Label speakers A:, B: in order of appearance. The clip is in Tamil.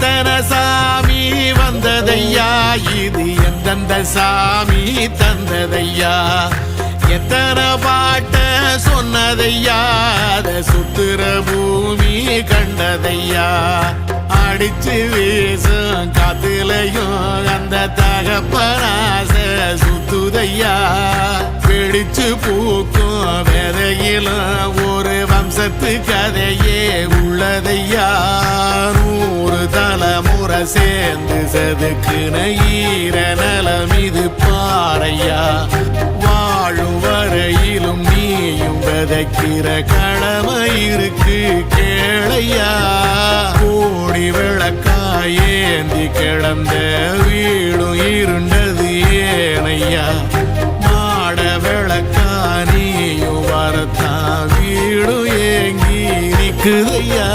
A: எத்தனை சாமி வந்ததையா இது எந்தெந்த சாமி தந்ததையா எத்தனை பாட்ட சொன்னதையா அத சுத்துற பூமி கண்டதையா அடிச்சு வீசும் காத்துலையும் அந்த தகப்பனாச சுத்துதையா பிடிச்சு பூக்கும் விதையிலும் ஒரு வம்சத்து கதையே உள்ளதையா 100 தலைமுறை சேர்ந்து செதுக்குன ஈர நலம் இது பாறையா வாழும் வரையிலும் நீயும் விதைக்கிற கடமை இருக்கு கேளையா கோடி விளக்காயேந்தி கிடந்த வீடும் இருண்டது ஏனையா மாட விளக்கா நீயும் வரத்தான் வீடும் ஏங்கி நிக்குதையா